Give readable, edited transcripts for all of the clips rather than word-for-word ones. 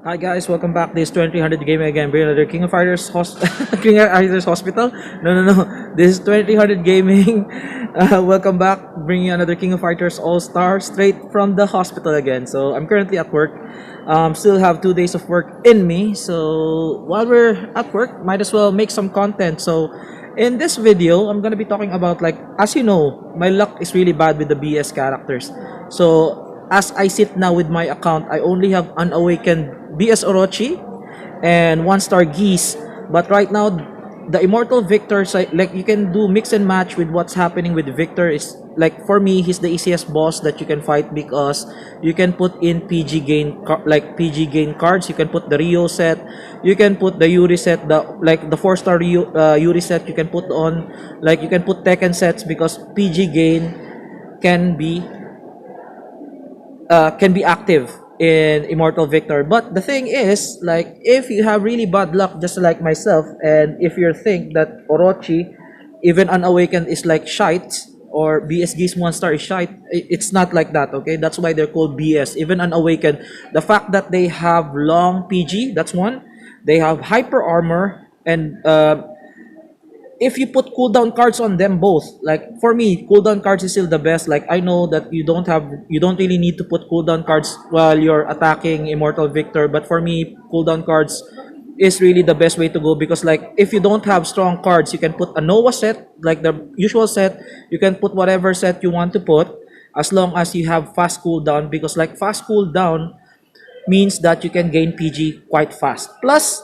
Hi guys, welcome back. This 2000 Gaming again. Bring another King of Fighters King of Fighters Hospital. No. This is 2000 Gaming. Welcome back. Bringing another King of Fighters All Star straight from the hospital again. So I'm currently at work. Still have 2 days of work in me. So while we're at work, might as well make some content. So in this video, I'm gonna be talking about, like, as you know, my luck is really bad with the BS characters. So as I sit now with my account, I only have Unawakened BS Orochi and 1-star Geese. But right now, the Immortal Victor, like, you can do mix and match with what's happening with Victor. Is like, for me, he's the easiest boss that you can fight because you can put in PG gain cards. You can put the Rio set, you can put the Yuri set, the 4-star Yuri set. You can put on, like, you can put Tekken sets because PG gain can be active in Immortal Victor. But the thing is, like, if you have really bad luck, just like myself, and if you think that Orochi, even Unawakened, is like shite, or BSG's 1-star is shite, it's not like that, okay? That's why they're called BS. Even Unawakened, the fact that they have long PG, that's one. They have hyper armor, and if you put cooldown cards on them both, like, for me, cooldown cards is still the best. Like, I know that you don't really need to put cooldown cards while you're attacking Immortal Victor, but for me, cooldown cards is really the best way to go, because, like, if you don't have strong cards, you can put a Nova set, like the usual set. You can put whatever set you want to put, as long as you have fast cooldown, because, like, fast cooldown means that you can gain PG quite fast. Plus,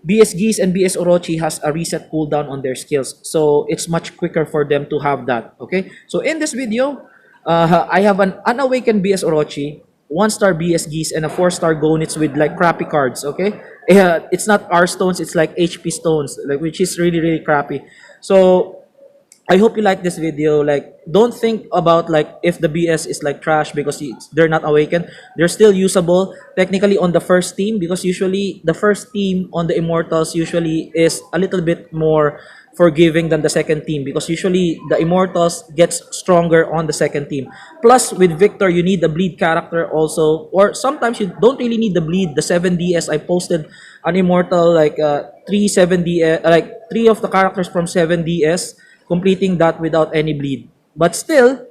BS Geese and BS Orochi has a reset cooldown on their skills, so it's much quicker for them to have that. Okay, so in this video, I have an Unawakened BS Orochi, 1-star BS Geese, and a 4-star Gonits with, like, crappy cards. Okay, it's not R stones, it's like HP stones, like, which is really crappy. So I hope you like this video. Like, don't think about, like, if the BS is like trash because they're not awakened. They're still usable technically on the first team, because usually the first team on the Immortals usually is a little bit more forgiving than the second team, because usually the Immortals gets stronger on the second team. Plus, with Victor, you need the bleed character also, or sometimes you don't really need the bleed. The 7DS, I posted an Immortal, like, 3 like 3 of the characters from 7DS, completing that without any bleed. But still,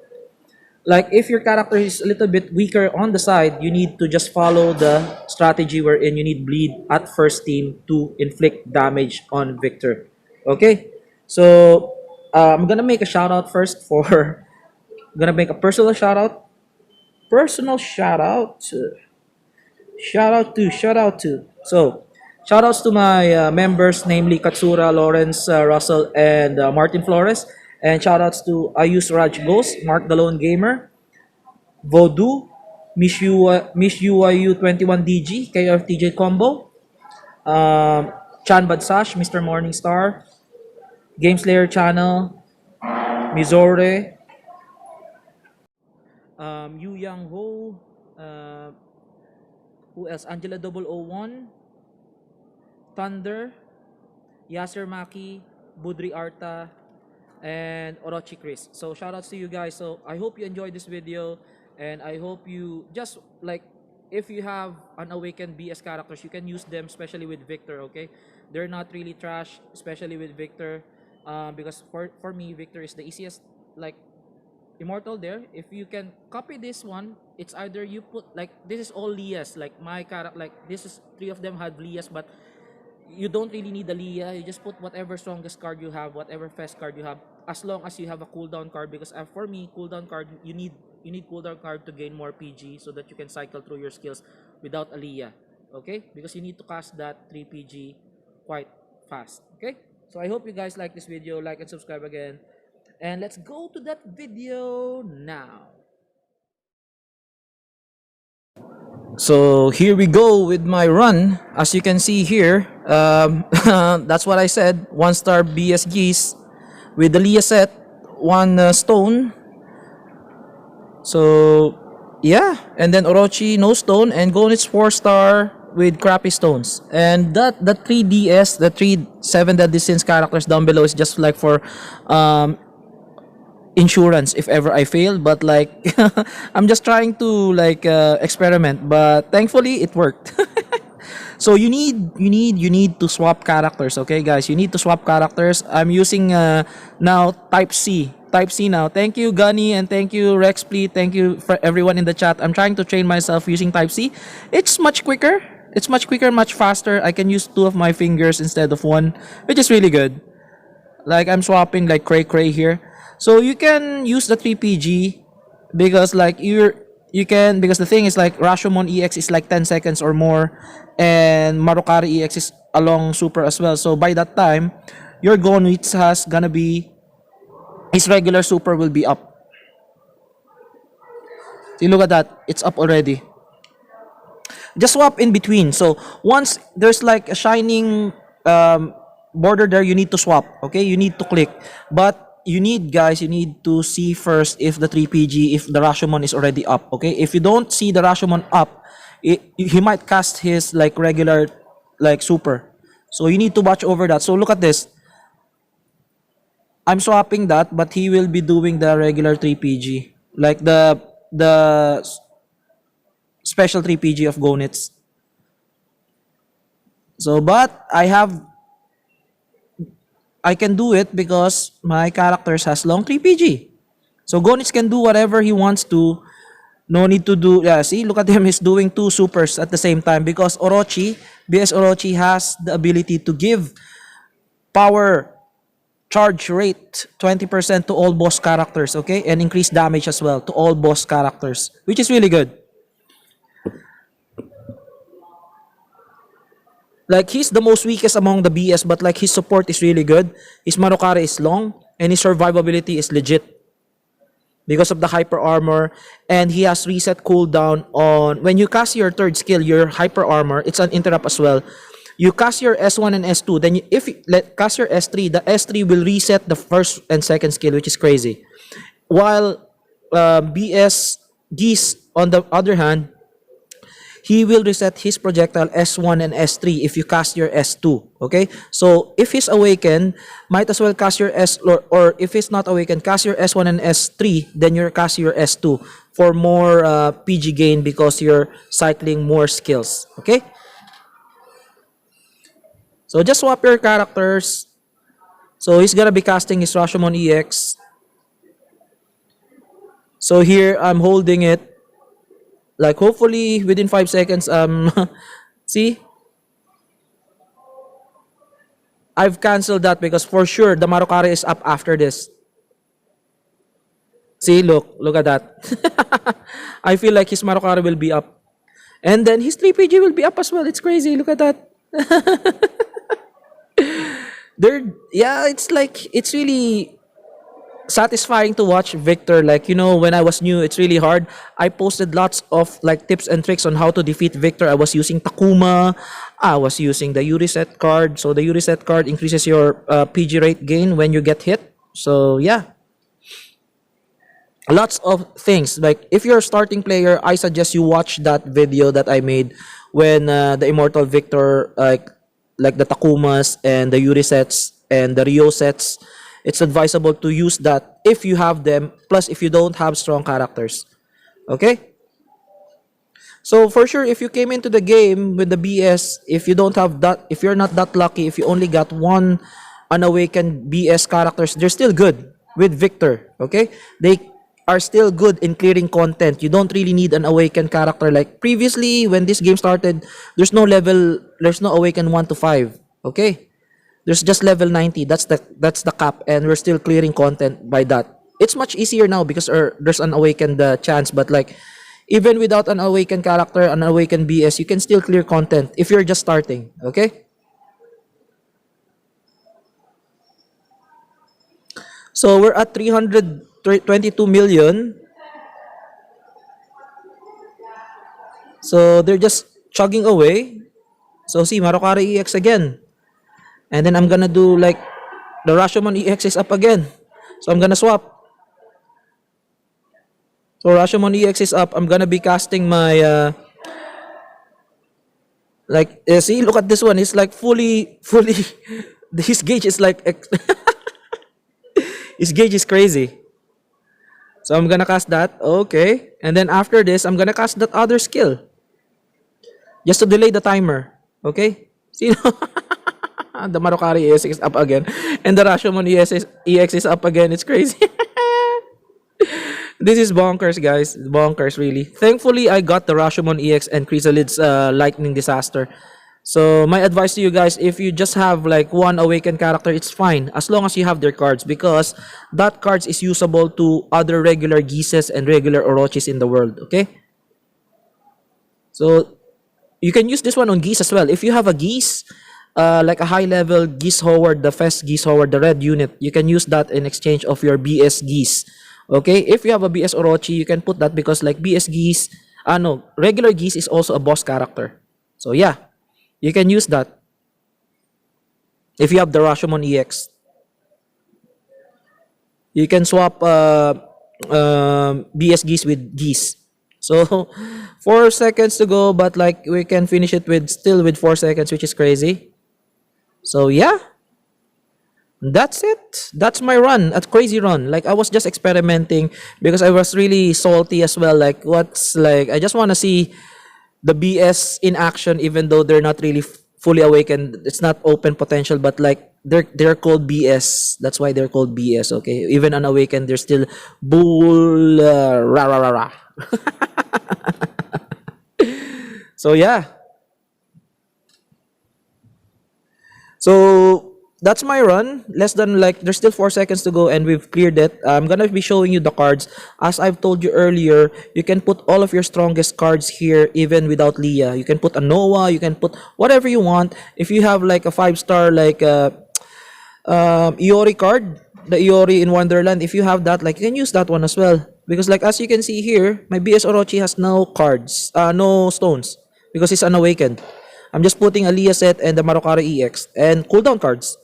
like, if your character is a little bit weaker on the side, you need to just follow the strategy wherein you need bleed at first team to inflict damage on Victor. Okay, so I'm gonna make a shout out first for I'm gonna make a personal shout out. Shout out to. So, shout outs to my members, namely Katsura, Lawrence, Russell, and Martin Flores. And shout outs to Ayus Raj Ghost, Mark the Lone Gamer, Voodoo, Miss UIU 21DG, KFTJ Combo, Chan Badsash, Mr. Morningstar, Game Slayer Channel, Mizore, Yu Yang Ho, who else? Angela 001, Thunder, Yasser Maki, Budri Arta, and Orochi Chris. So shoutouts to you guys. So I hope you enjoyed this video, and I hope you just, like, if you have Unawakened BS characters, you can use them, especially with Victor. Okay, they're not really trash, especially with Victor, because for me, Victor is the easiest, like, Immortal there. If you can copy this one, it's either you put, like, this is all Lias, like my character, like, this is 3 of them had Lias, but you don't really need the Lia. You just put whatever strongest card you have, whatever fast card you have, as long as you have a cooldown card. Because for me, cooldown card, you need cooldown card to gain more PG, so that you can cycle through your skills without a Lia. Okay, because you need to cast that 3 PG quite fast. Okay, so I hope you guys like this video. Like and subscribe again, and let's go to that video now. So here we go with my run. As you can see here, that's what I said. 1-star BS Geese with the Lia set, 1 stone. So yeah, and then Orochi no stone, and Gonit's 4-star with crappy stones. And the 3DS, the 7 Deadly Sins characters down below is just like for insurance if ever I fail, but like I'm just trying to like experiment, but thankfully it worked. So you need to swap characters, okay guys? You need to swap characters. I'm using now type C. Type C now. Thank you Gunny and thank you Rexpleet. Thank you for everyone in the chat. I'm trying to train myself using type C. It's much quicker. It's much quicker, much faster. I can use two of my fingers instead of one, which is really good. Like I'm swapping like cray here. So you can use the 3PG because like you can, because the thing is like Rashomon EX is like 10 seconds or more, and Marukari EX is along super as well. So by that time, your Gonwitz has gonna be, his regular super will be up. See, look at that, it's up already. Just swap in between. So once there's like a shining border there, you need to swap. Okay, you need to click, but you need, guys, you need to see first if the 3PG, if the Rashomon is already up. Okay, if you don't see the Rashomon up, he might cast his like regular like super, so you need to watch over that. So look at this, I'm swapping that, but he will be doing the regular 3PG, like the special 3PG of Gonitz. So but I can do it because my characters has long 3PG. So Gonitz can do whatever he wants to. No need to do, yeah, see, look at him, he's doing two supers at the same time because BS Orochi has the ability to give power charge rate 20% to all boss characters, okay? And increase damage as well to all boss characters, which is really good. Like, he's the most weakest among the BS, but like his support is really good. His Marukari is long, and his survivability is legit because of the hyper armor, and he has reset cooldown on when you cast your third skill, your hyper armor. It's an interrupt as well. You cast your S1 and S2, then if you cast your S3, the S3 will reset the first and second skill, which is crazy. While BS Geese, on the other hand, he will reset his projectile S1 and S3 if you cast your S2. Okay? So if he's awakened, might as well cast your or if he's not awakened, cast your S1 and S3, then you cast your S2 for more PG gain because you're cycling more skills. Okay? So just swap your characters. So he's gonna be casting his Rashomon EX. So here I'm holding it. Like hopefully within 5 seconds, see? I've canceled that because for sure the Marukari is up after this. See, look at that. I feel like his Marukari will be up. And then his 3PG will be up as well. It's crazy, look at that. Yeah, it's like, it's really satisfying to watch Victor. Like, you know, when I was new, it's really hard. I posted lots of like tips and tricks on how to defeat Victor. I was using Takuma. I was using the URI set card. So the URI set card increases your PG rate gain when you get hit. So yeah, lots of things. Like if you're a starting player, I suggest you watch that video that I made when the Immortal Victor, like the Takumas and the Yuri sets and the Ryo sets, it's advisable to use that if you have them, plus if you don't have strong characters. Okay? So for sure, if you came into the game with the BS, if you don't have that, if you're not that lucky, if you only got one unawakened BS characters, they're still good with Victor. Okay? They are still good in clearing content. You don't really need an awakened character. Like previously, when this game started, there's no awakened 1 to 5. Okay? There's just level 90. That's the cap, and we're still clearing content by that. It's much easier now because there's an awakened chance, but like even without an awakened character, an awakened BS, you can still clear content if you're just starting. Okay? So we're at 322 million. So they're just chugging away. So see, Marukari EX again. And then I'm gonna do like the Rashomon EX is up again. So I'm gonna swap. So Rashomon EX is up. I'm gonna be casting my see, look at this one. It's like fully his gauge is like his gauge is crazy. So I'm gonna cast that. Okay. And then after this, I'm gonna cast that other skill. Just to delay the timer. Okay? See? The Marukari EX is up again. And the Rashomon EX is up again. It's crazy. This is bonkers, guys. Bonkers, really. Thankfully, I got the Rashomon EX and Chrysalid's Lightning Disaster. So, my advice to you guys, if you just have like one awakened character, it's fine. As long as you have their cards. Because that cards is usable to other regular Geeses and regular Orochis in the world. Okay? So, you can use this one on Geese as well. If you have a Geese, like a high-level Geese Howard, the Fest Geese Howard, the red unit, you can use that in exchange of your BS Geese. Okay? If you have a BS Orochi, you can put that because like BS Geese, no, regular Geese is also a boss character. So yeah, you can use that. If you have the Rashomon EX. You can swap BS Geese with Geese. So, 4 seconds to go, but like we can finish it with still with 4 seconds, which is crazy. So yeah, that's it. That's my run, a crazy run. Like I was just experimenting because I was really salty as well. Like what's like I just want to see the BS in action, even though they're not really fully awakened. It's not open potential, but like they're called BS. That's why they're called BS. Okay, even unawakened, they're still bull rah rah rah rah. So yeah. So that's my run. Less than like there's still 4 seconds to go and we've cleared it. I'm gonna be showing you the cards. As I've told you earlier, you can put all of your strongest cards here even without Leah. You can put a Noah, you can put whatever you want. If you have like a 5-star like Iori card, the Iori in Wonderland, if you have that, like you can use that one as well. Because like as you can see here, my BS Orochi has no cards, no stones because it's unawakened. I'm just putting a Leah set and the Marukari EX and cooldown cards.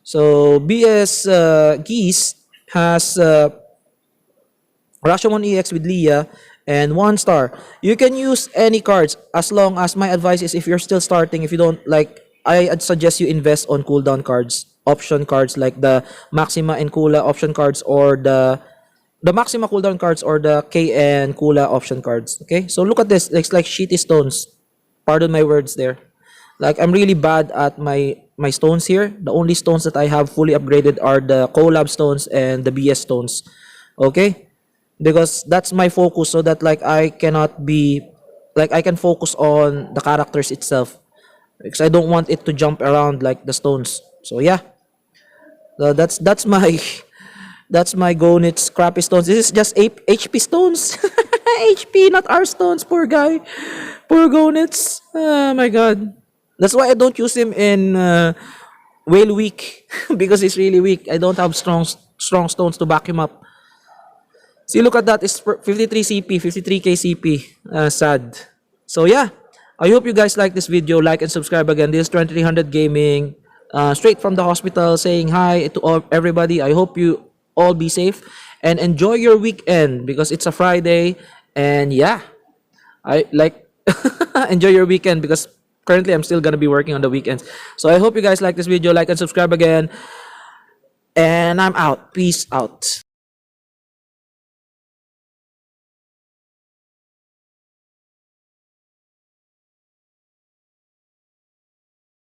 So BS Geese has Rashomon EX with Leah and 1-star. You can use any cards as long as my advice is if you're still starting, if you don't like, I'd suggest you invest on cooldown cards, option cards like the Maxima and Kula option cards or the Maxima cooldown cards or the K and Kula option cards. Okay, so look at this. It's like shitty stones. Pardon my words there. Like I'm really bad at my stones here. The only stones that I have fully upgraded are the collab stones and the BS stones. Okay? Because that's my focus so that like I cannot be like I can focus on the characters itself. Because I don't want it to jump around like the stones. So yeah. So that's my that's my Gonit's crappy stones. This is just HP stones. HP, not our stones. Poor guy. Poor Gonit's. Oh my god. That's why I don't use him in Whale Week. Because he's really weak. I don't have strong stones to back him up. See, look at that. It's 53 CP, 53k CP. Sad. So yeah. I hope you guys like this video. Like and subscribe again. This is 2300 Gaming. Straight from the hospital saying hi to everybody. I hope you all be safe and enjoy your weekend because it's a Friday. And yeah. I like enjoy your weekend because currently I'm still gonna be working on the weekends. So I hope you guys like this video. Like and subscribe again. And I'm out. Peace out.